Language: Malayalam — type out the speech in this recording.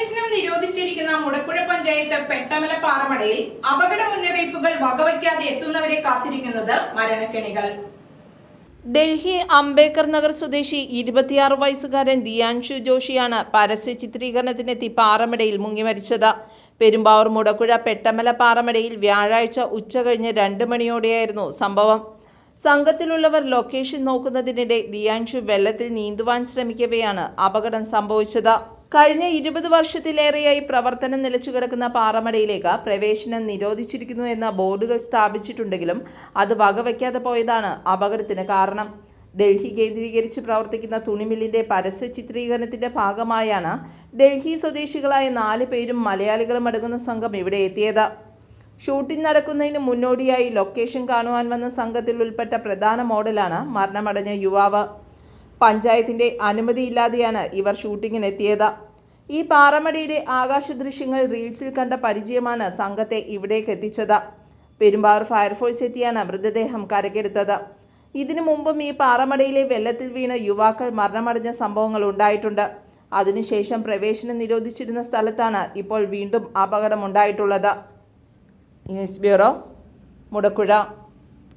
പ്രവേശനം നിരോധിച്ചിരിക്കുന്ന മുടക്കുഴ പഞ്ചായത്ത് പെട്ടമല പാറമടയിൽ അപകട മുന്നറിയിപ്പുകൾ വകവയ്ക്കാതെ എത്തുന്നവരെ കാത്തിരിക്കുന്നത് മരണക്കെണികൾ. ഡൽഹി അംബേദ്കർ നഗർ സ്വദേശി 26 വയസ്സുകാരൻ ദിയാൻഷു ജോഷിയാണ് പരസ്യ ചിത്രീകരണത്തിനെത്തി പാറമടയിൽ മുങ്ങി മരിച്ചത്. പെരുമ്പാവൂർ മുടക്കുഴ പെട്ടമല പാറമടയിൽ വ്യാഴാഴ്ച ഉച്ചകഴിഞ്ഞ് 2 മണിയോടെയായിരുന്നു സംഭവം. സംഘത്തിലുള്ളവർ ലൊക്കേഷൻ നോക്കുന്നതിനിടെ ദിയാൻഷു വെള്ളത്തിൽ നീന്തുവാൻ ശ്രമിക്കവെയാണ് അപകടം സംഭവിച്ചത്. കഴിഞ്ഞ 20 വർഷത്തിലേറെയായി പ്രവർത്തനം നിലച്ചുകിടക്കുന്ന പാറമടയിലേക്ക് പ്രവേശനം നിരോധിച്ചിരിക്കുന്നു എന്ന ബോർഡുകൾ സ്ഥാപിച്ചിട്ടുണ്ടെങ്കിലും അത് വകവയ്ക്കാതെ പോയതാണ് അപകടത്തിന് കാരണം. ഡൽഹി കേന്ദ്രീകരിച്ച് പ്രവർത്തിക്കുന്ന തുണിമില്ലിന്റെ പരസ്യ ചിത്രീകരണത്തിന്റെ ഭാഗമായാണ് ഡൽഹി സ്വദേശികളായ 4 പേരും മലയാളികളും അടങ്ങുന്ന സംഘം ഇവിടെ എത്തിയത്. ഷൂട്ടിംഗ് നടക്കുന്നതിന് മുന്നോടിയായി ലൊക്കേഷൻ കാണുവാൻ വന്ന സംഘത്തിൽ ഉൾപ്പെട്ട പ്രധാന മോഡലാണ് മരണമടഞ്ഞ യുവാവ്. പഞ്ചായത്തിന്റെ അനുമതിയില്ലാതെയാണ് ഇവർ ഷൂട്ടിങ്ങിനെത്തിയത്. ഈ പാറമടയുടെ ആകാശ ദൃശ്യങ്ങൾ റീൽസിൽ കണ്ട പരിചയമാണ് സംഘത്തെ ഇവിടേക്ക് എത്തിച്ചത്. പെരുമ്പാവൂർ ഫയർഫോഴ്സ് എത്തിയാണ് മൃതദേഹം കരക്കെടുത്തത്. ഇതിനു മുമ്പും ഈ പാറമടയിലെ വെള്ളത്തിൽ വീണ് യുവാക്കൾ മരണമടഞ്ഞ സംഭവങ്ങൾ ഉണ്ടായിട്ടുണ്ട്. അതിനുശേഷം പ്രവേശനം നിരോധിച്ചിരുന്ന സ്ഥലത്താണ് ഇപ്പോൾ വീണ്ടും അപകടമുണ്ടായിട്ടുള്ളത്. News bureau, Mudakkuzha.